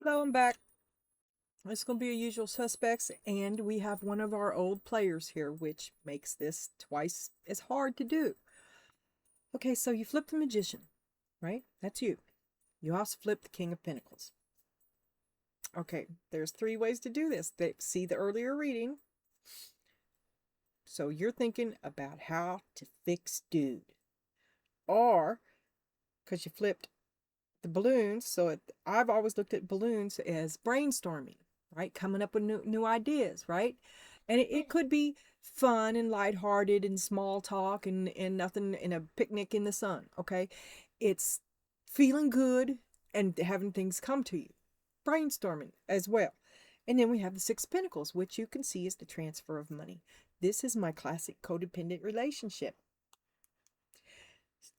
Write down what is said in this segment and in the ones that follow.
Hello, I'm back. It's going to be a usual suspects, and we have one of our old players here, which makes this twice as hard to do. Okay, so you flip the Magician, right? That's you. You also flip the King of Pentacles. Okay, there's 3 ways to do this. See the earlier reading. So you're thinking about how to fix dude. Or, because you flipped the balloons, so I've always looked at balloons as brainstorming, right? Coming up with new ideas, right? And it could be fun and lighthearted and small talk and nothing in a picnic in the sun, okay? It's feeling good and having things come to you. Brainstorming as well. And then we have the 6 of Pentacles, which you can see is the transfer of money. This is my classic codependent relationship.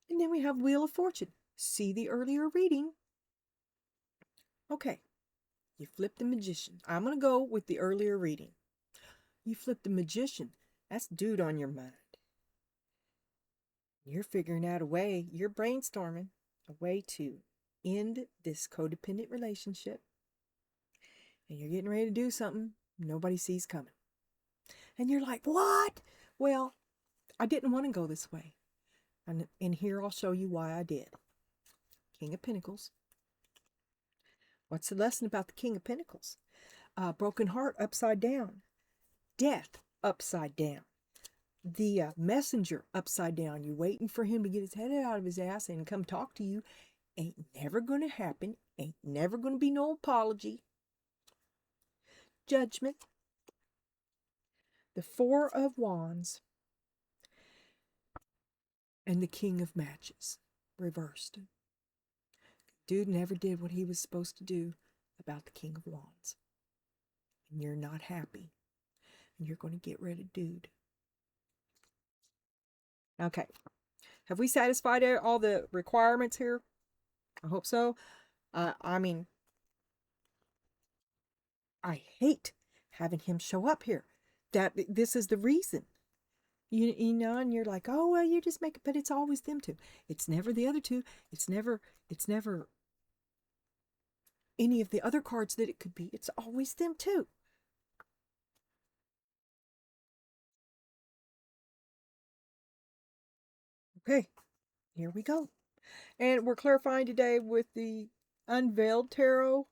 And then we have Wheel of Fortune. See the earlier reading. Okay, you flip the Magician. I'm going to go with the earlier reading. You flip the Magician. That's dude on your mind. You're figuring out a way, you're brainstorming a way to end this codependent relationship. And you're getting ready to do something nobody sees coming. And you're like, what? Well, I didn't want to go this way. And here I'll show you why I did. King of Pentacles. What's the lesson about the King of Pentacles? Broken heart upside down. Death upside down. The messenger upside down. You're waiting for him to get his head out of his ass and come talk to you. Ain't never going to happen. Ain't never going to be no apology. Judgment. The 4 of Wands. And the King of Matches. Reversed. Dude never did what he was supposed to do about the King of Wands. And you're not happy. And you're going to get rid of dude. Okay. Have we satisfied all the requirements here? I hope so. I mean, I hate having him show up here. This is the reason. You know, and you're like, oh, well, you just make it, but it's always them two. It's never the other two. It's never any of the other cards that it could be. It's always them two. Okay, here we go. And we're clarifying today with the Unveiled Tarot,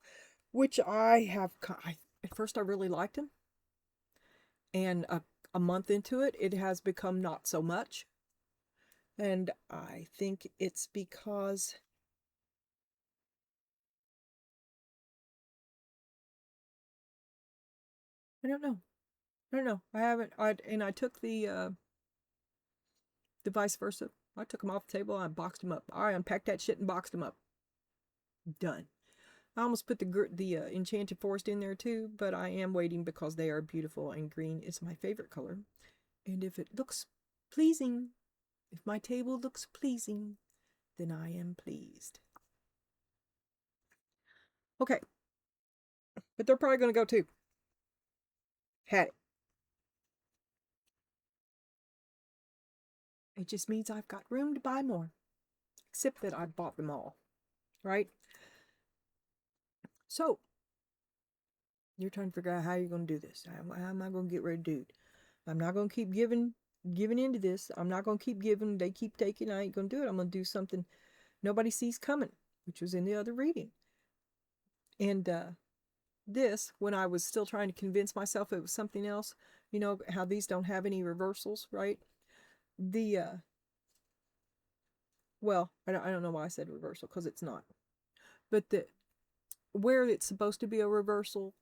which at first I really liked him. And a month into it, it has become not so much. And I think it's because I don't know. I haven't. I took the vice versa. I took them off the table. I boxed them up. I unpacked that shit and boxed them up. Done. I almost put the Enchanted Forest in there too, but I am waiting because they are beautiful and green is my favorite color. And if it looks pleasing, if my table looks pleasing, then I am pleased. Okay. But they're probably going to go too. Had it. It just means I've got room to buy more. Except that I bought them all. Right? So, you're trying to figure out how you're going to do this. How am I going to get rid of dude? I'm not going to keep giving into this. I'm not going to keep giving. They keep taking. I ain't going to do it. I'm going to do something nobody sees coming, which was in the other reading. And this, when I was still trying to convince myself it was something else, you know, how these don't have any reversals, right? Well, I don't know why I said reversal, because it's not. But where it's supposed to be a reversal,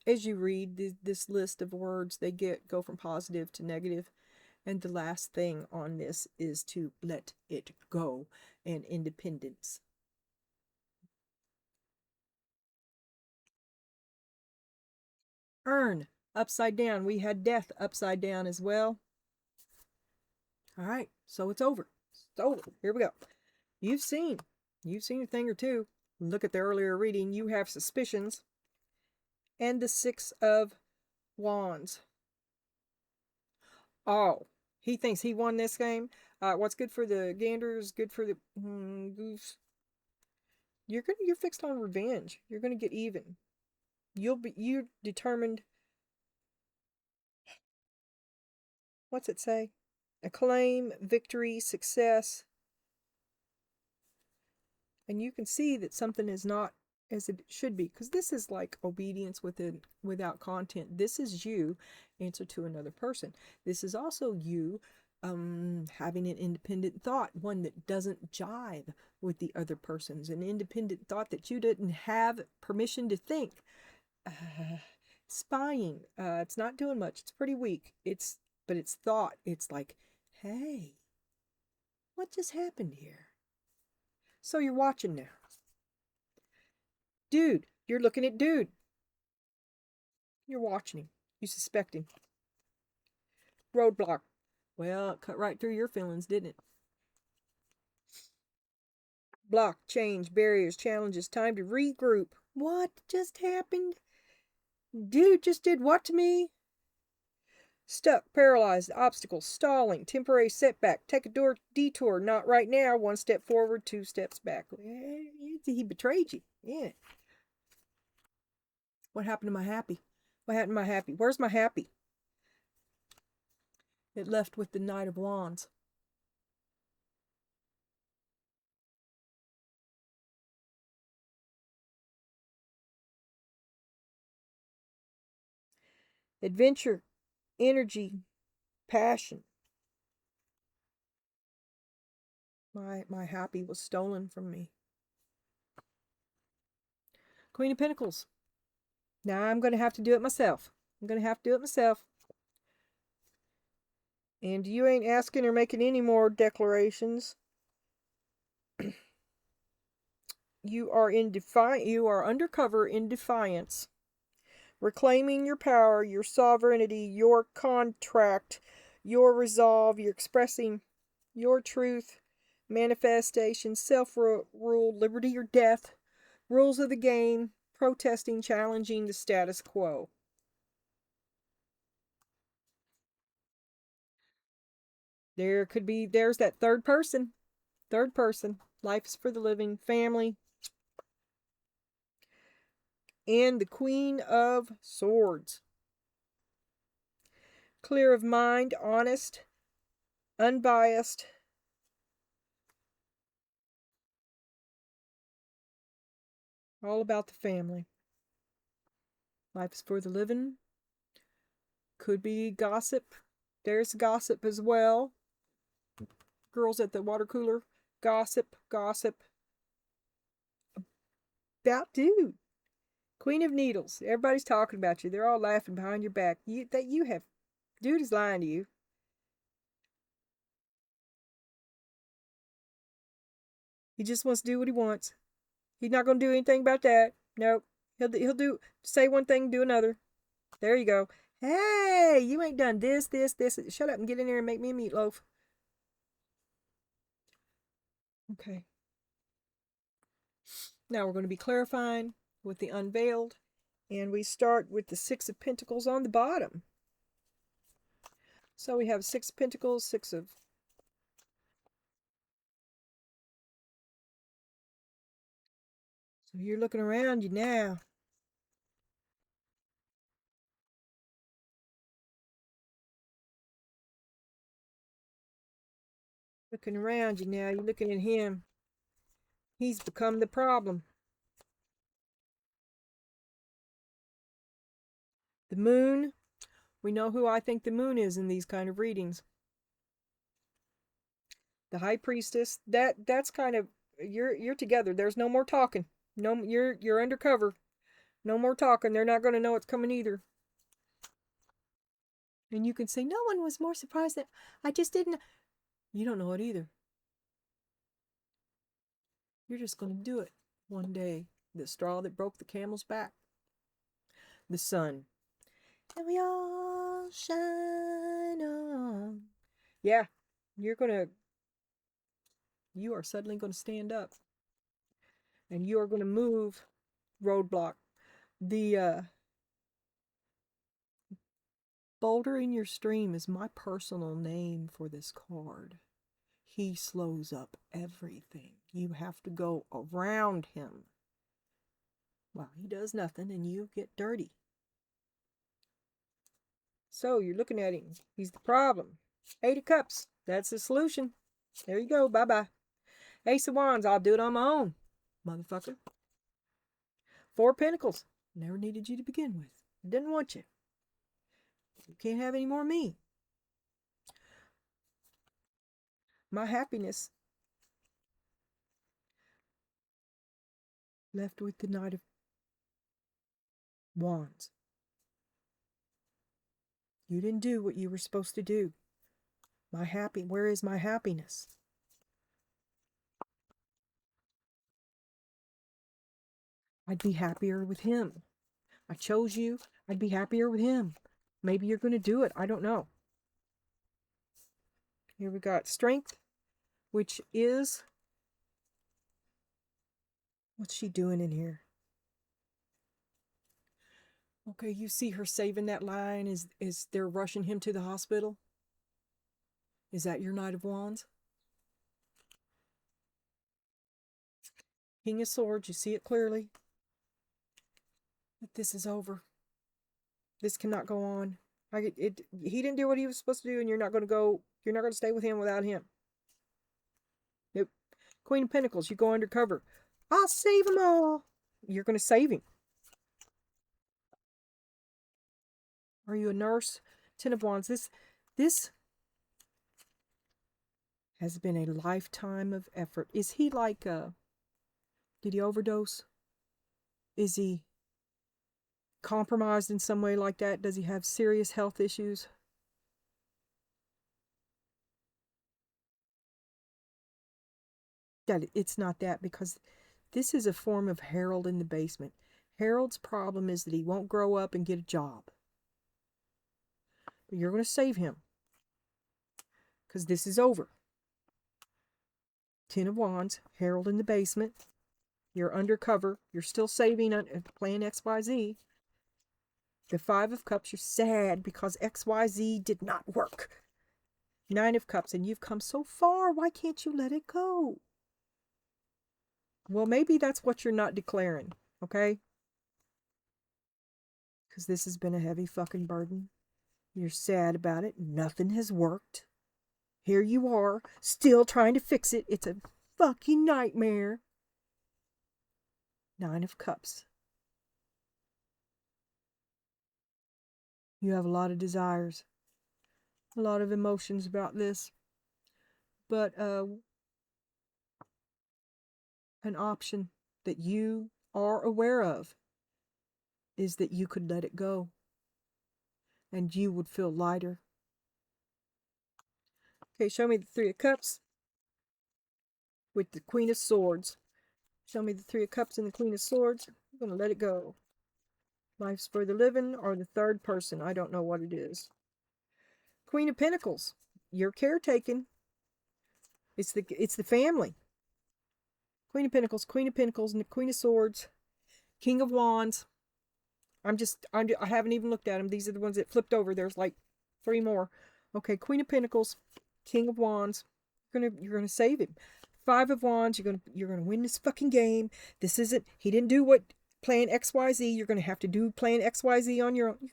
as you read this list of words, they go from positive to negative. And the last thing on this is to let it go and independence. Earn, upside down. We had death upside down as well. All right, so it's over. It's over. Here we go. You've seen a thing or two. Look at the earlier reading. You have suspicions. And the 6 of Wands. Oh, he thinks he won this game. What's good for the gander is good for the goose. You're fixed on revenge. You're gonna get even. You're determined. What's it say? Acclaim, victory, success. And you can see that something is not as it should be, because this is like obedience without content. This is you answer to another person. This is also you having an independent thought, one that doesn't jive with the other person's, an independent thought that you didn't have permission to think. Spying, it's not doing much. It's pretty weak. But it's thought. It's like, hey, what just happened here? So you're watching now. Dude, you're looking at dude. You're watching him. You suspect him. Roadblock. Well, it cut right through your feelings, didn't it? Block, change, barriers, challenges, time to regroup. What just happened? Dude just did what to me? Stuck, paralyzed, obstacles, stalling, temporary setback, take a detour, not right now, one step forward, two steps back. He betrayed you. Yeah. What happened to my happy? What happened to my happy? Where's my happy? It left with the Knight of Wands. Adventure, energy, passion. My happy was stolen from me. Queen of Pentacles. Now I'm going to have to do it myself. I'm going to have to do it myself. And you ain't asking or making any more declarations. You are undercover in defiance. Reclaiming your power, your sovereignty, your contract, your resolve. You're expressing your truth, manifestation, self-rule, liberty or death, rules of the game, protesting, challenging the status quo. There's that third person. Life is for the living, family. And the Queen of Swords. Clear of mind, honest, unbiased. All about the family. Life is for the living. Could be gossip. There's gossip as well. Girls at the water cooler. Gossip. About dude. Queen of Needles. Everybody's talking about you. They're all laughing behind your back. Dude is lying to you. He just wants to do what he wants. He's not going to do anything about that. Nope. He'll say one thing, do another. There you go. Hey, you ain't done this. Shut up and get in there and make me a meatloaf. Okay. Now we're going to be clarifying with the unveiled. And we start with the Six of Pentacles on the bottom. So we have Six of Pentacles, Six of... So you're looking around you now. Looking around you now. You're looking at him. He's become the problem. The moon. We know who I think the moon is in these kind of readings. The high priestess. That's kind of... You're together. There's no more talking. No, you're undercover. No more talking. They're not going to know it's coming either. And you can say, no one was more surprised that I just didn't... You don't know it either. You're just going to do it one day. The straw that broke the camel's back. The sun. And we all shine on. Yeah, you are suddenly going to stand up. And you are going to move roadblock. The boulder in your stream is my personal name for this card. he slows up everything. You have to go around him. Well, he does nothing and you get dirty. So you're looking at him. He's the problem. 8 of Cups. That's the solution. There you go. Bye-bye. Ace of Wands. I'll do it on my own, motherfucker. 4 of Pentacles. Never needed you to begin with. Didn't want you. You can't have any more of me. My happiness. Left with the Knight of Wands. You didn't do what you were supposed to do. Where is my happiness? I'd be happier with him. I chose you. I'd be happier with him. Maybe you're going to do it. I don't know. Here we got Strength, which is... What's she doing in here? Okay, you see her saving that line is they're rushing him to the hospital? Is that your Knight of Wands? King of Swords, you see it clearly. But this is over. This cannot go on. He didn't do what he was supposed to do, and you're not going to stay with him without him. Nope. Queen of Pentacles, you go undercover. I'll save them all. You're going to save him. Are you a nurse? 10 of Wands. This has been a lifetime of effort. Is he like, did he overdose? Is he compromised in some way like that? Does he have serious health issues? Yeah, it's not that, because this is a form of Harold in the basement. Harold's problem is that he won't grow up and get a job. But you're going to save him, because this is over. 10 of Wands, Harold in the basement. You're undercover. You're still saving Plan XYZ. The 5 of Cups, you're sad because XYZ did not work. 9 of Cups, and you've come so far. Why can't you let it go? Well, maybe that's what you're not declaring, okay? Because this has been a heavy fucking burden. You're sad about it. Nothing has worked. Here you are, still trying to fix it. It's a fucking nightmare. 9 of Cups. You have a lot of desires, a lot of emotions about this. But an option that you are aware of is that you could let it go and you would feel lighter. Okay, show me the 3 of Cups with the Queen of Swords. Show me the 3 of Cups and the Queen of Swords. I'm going to let it go. Life's for the living, or the third person. I don't know what it is. Queen of Pentacles. You're caretaking. It's the family. Queen of Pentacles, and the Queen of Swords. King of Wands. I haven't even looked at them. These are the ones that flipped over. There's like 3 more. Okay, Queen of Pentacles, King of Wands. You're gonna save him. 5 of Wands. You're gonna win this fucking game. This isn't. He didn't do what Plan XYZ. You're gonna have to do Plan XYZ on your own.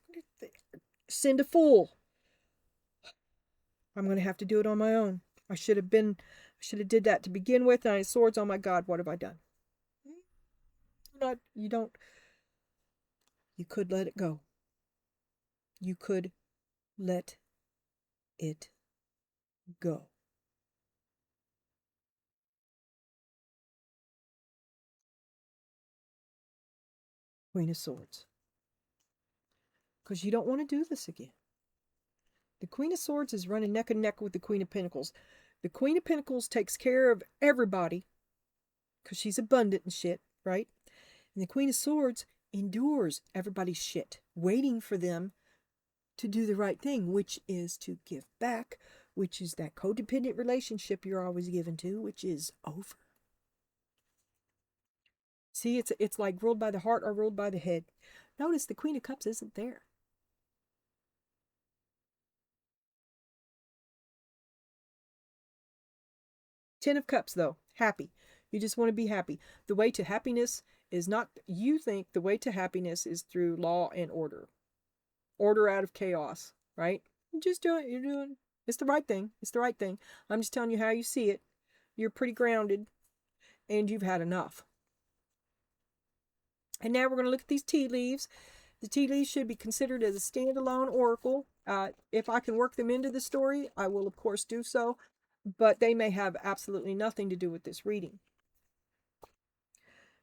Send a fool. I'm gonna have to do it on my own. I should have did that to begin with. 9 of Swords. Oh my God, what have I done? You could let it go. You could let it go. Queen of Swords. Because you don't want to do this again. The Queen of Swords is running neck and neck with the Queen of Pentacles. The Queen of Pentacles takes care of everybody because she's abundant and shit, right? And the Queen of Swords endures everybody's shit, waiting for them to do the right thing, which is to give back, which is that codependent relationship you're always given to, which is over. See, it's like ruled by the heart or ruled by the head. Notice the Queen of Cups isn't there. Ten of Cups, though, happy. You just want to be happy. The way to happiness is not, you think the way to happiness is through law and order. Order out of chaos, right? Just do it. You're doing, it's the right thing. It's the right thing. I'm just telling you how you see it. You're pretty grounded and you've had enough. And now we're going to look at these tea leaves. The tea leaves should be considered as a standalone oracle. If I can work them into the story, I will, of course, do so. But they may have absolutely nothing to do with this reading.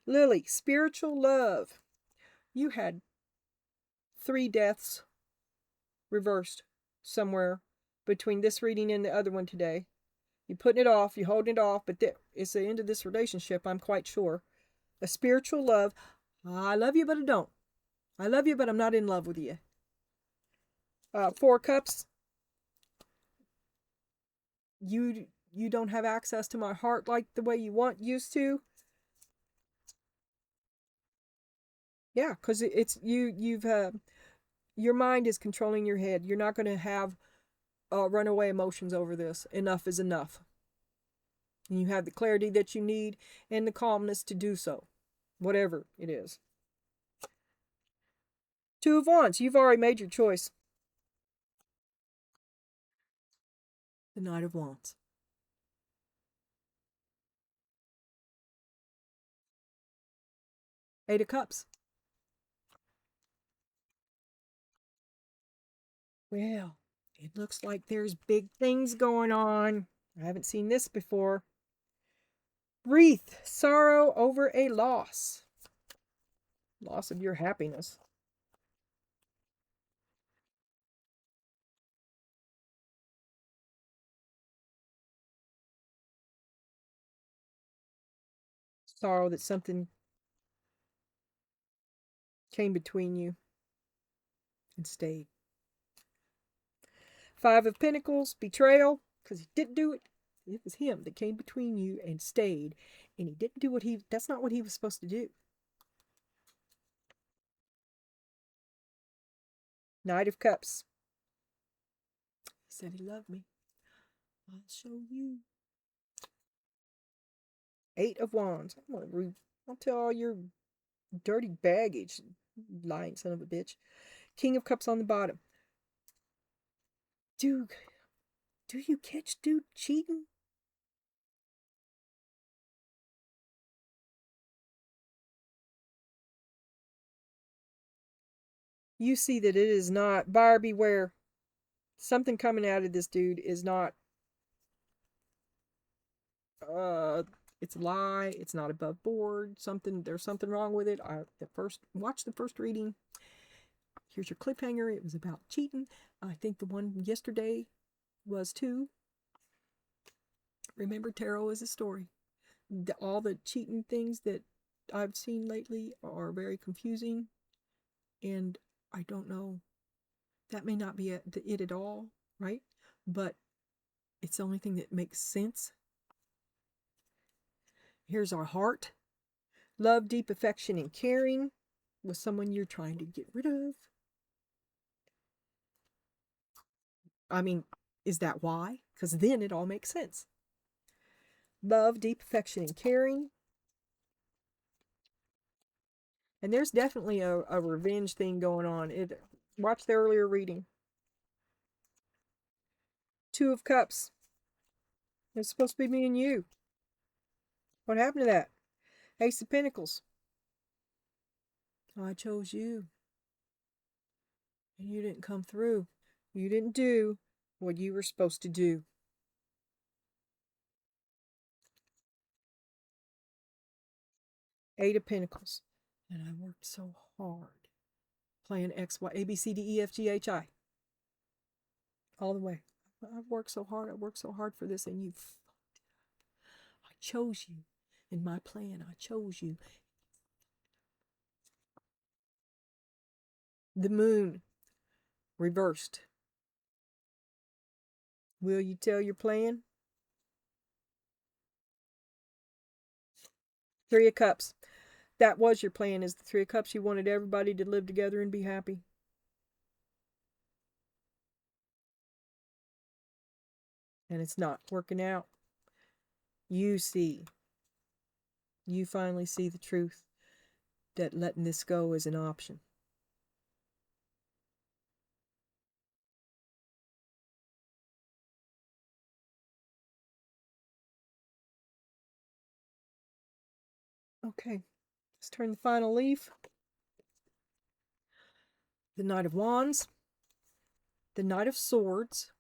Lily, spiritual love. You had 3 deaths reversed somewhere between this reading and the other one today. You're putting it off, you're holding it off, but it's the end of this relationship, I'm quite sure. A spiritual love. I love you, but I don't. I love you, but I'm not in love with you. 4 Cups. You don't have access to my heart like the way you used to. Yeah, because it's you've your mind is controlling your head. You're not going to have runaway emotions over this. Enough is enough. And you have the clarity that you need and the calmness to do so, whatever it is. 2 of Wands. You've already made your choice. The Knight of Wands. 8 of Cups. Well, it looks like there's big things going on. I haven't seen this before. Wreath, sorrow over a loss. Loss of your happiness. Sorrow that something came between you and stayed. 5 of Pentacles, betrayal, because he didn't do it. It was him that came between you and stayed. And he didn't do that's not what he was supposed to do. Knight of Cups. He said he loved me. I'll show you. 8 of Wands. I'll tell all your dirty baggage, lying son of a bitch. King of Cups on the bottom. Dude, do you catch dude cheating? You see that it is not, buyer beware. Something coming out of this dude is not, it's a lie. It's not above board. There's something wrong with it. Watch the first reading. Here's your cliffhanger. It was about cheating. I think the one yesterday was too. Remember, tarot is a story. All the cheating things that I've seen lately are very confusing, and I don't know. That may not be it at all, right? But it's the only thing that makes sense. Here's our heart. Love, deep affection, and caring with someone you're trying to get rid of. I mean, is that why? Because then it all makes sense. Love, deep affection, and caring. And there's definitely a revenge thing going on. Watch the earlier reading. 2 of Cups. It's supposed to be me and you. What happened to that? Ace of Pentacles. I chose you. And you didn't come through. You didn't do what you were supposed to do. Eight of Pentacles. And I worked so hard playing X, Y, A, B, C, D, E, F, G, H, I. All the way. I've worked so hard. I worked so hard for this, and you fucked it up. I chose you. In my plan, I chose you. The Moon. Reversed. Will you tell your plan? 3 of Cups. That was your plan, is the 3 of Cups. You wanted everybody to live together and be happy. And it's not working out. You see. You finally see the truth that letting this go is an option. Okay, let's turn the final leaf. The Knight of Wands, the Knight of Swords,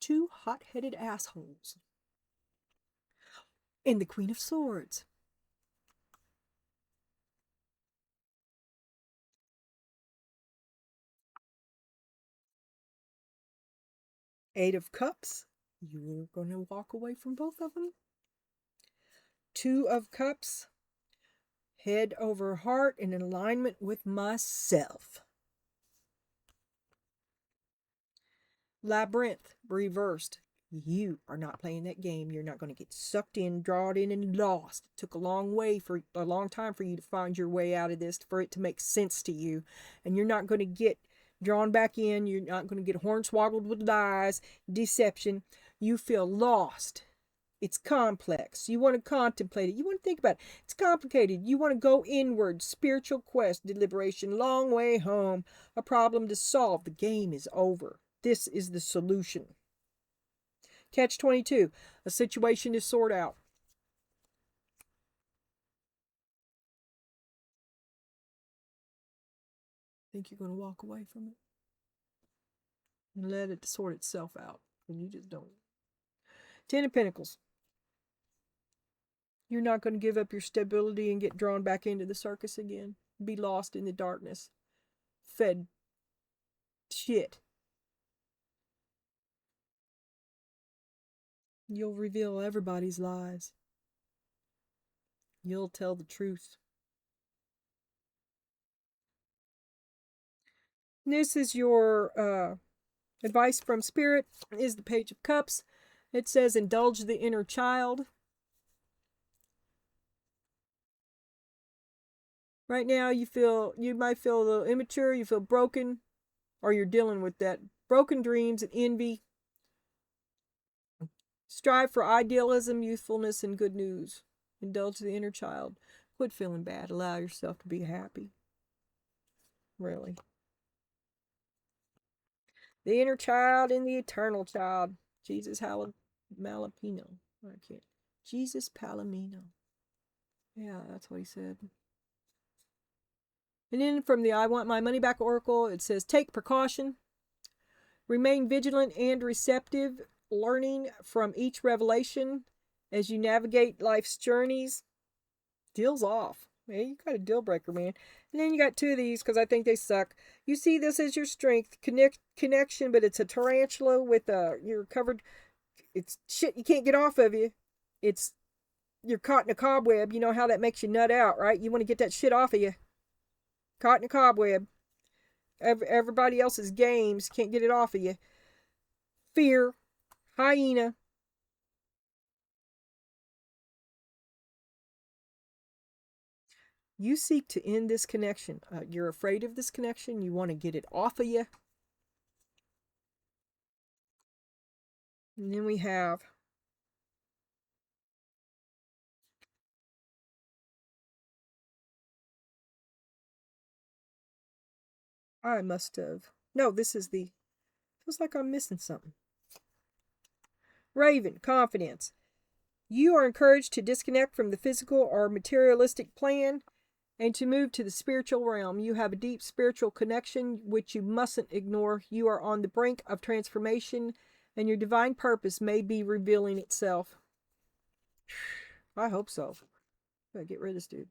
two hot-headed assholes, and the Queen of Swords. Eight of Cups, you're going to walk away from both of them. Two of Cups, head over heart in alignment with myself. Labyrinth, reversed. You are not playing that game. You're not going to get sucked in, drawn in, and lost. It took a long time for you to find your way out of this, for it to make sense to you. And you're not going to get drawn back in. You're not going to get hornswoggled with lies, deception. You feel lost. It's complex. You want to contemplate it. You want to think about it. It's complicated. You want to go inward. Spiritual quest, deliberation, long way home. A problem to solve. The game is over. This is the solution. Catch 22. A situation to sort out. Think you're going to walk away from it and let it sort itself out, and you just don't. 10 of Pentacles. You're not going to give up your stability and get drawn back into the circus again. Be lost in the darkness. Fed shit. You'll reveal everybody's lies. You'll tell the truth. This is your advice from Spirit, is the Page of Cups. It says, indulge the inner child. Right now, you might feel a little immature, you feel broken, or you're dealing with that. Broken dreams and envy. Strive for idealism, youthfulness, and good news. Indulge the inner child. Quit feeling bad. Allow yourself to be happy. Really. The inner child and the eternal child. Jesus Malapino. I can't. Jesus Palomino. Yeah, that's what he said. And then from the I Want My Money Back Oracle, it says, take precaution. Remain vigilant and receptive, learning from each revelation as you navigate life's journeys. Deals off. Man, you got a deal breaker, man. And then you got two of these because I think they suck. You see this as your strength, connection, but it's a tarantula with you're covered. It's shit you can't get off of you. You're caught in a cobweb. You know how that makes you nut out, right? You want to get that shit off of you. Caught in a cobweb. Everybody else's games can't get it off of you. Fear, hyena. You seek to end this connection. You're afraid of this connection. You want to get it off of you. And then we have I must have. No, this is the. Feels like I'm missing something. Raven, confidence. You are encouraged to disconnect from the physical or materialistic plane and to move to the spiritual realm. You have a deep spiritual connection which you mustn't ignore. You are on the brink of transformation and your divine purpose may be revealing itself. I hope so. Gotta get rid of this dude.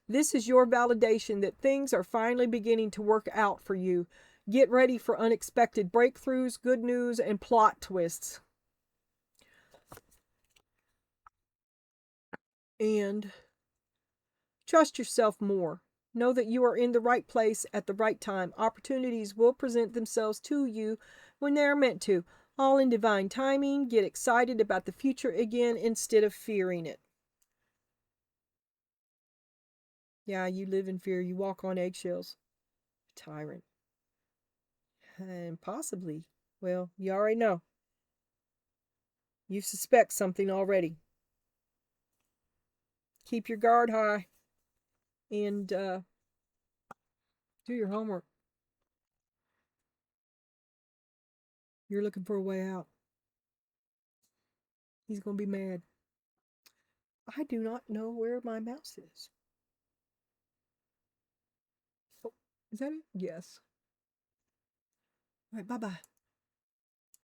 This is your validation that things are finally beginning to work out for you. Get ready for unexpected breakthroughs, good news, and plot twists. And trust yourself more. Know that you are in the right place at the right time. Opportunities will present themselves to you when they are meant to. All in divine timing. Get excited about the future again instead of fearing it. Yeah, you live in fear. You walk on eggshells. Tyrant. And possibly, well, you already know. You suspect something already. Keep your guard high and do your homework. You're looking for a way out. He's going to be mad. I do not know where my mouse is. Oh, is that it? Yes. All right, bye-bye.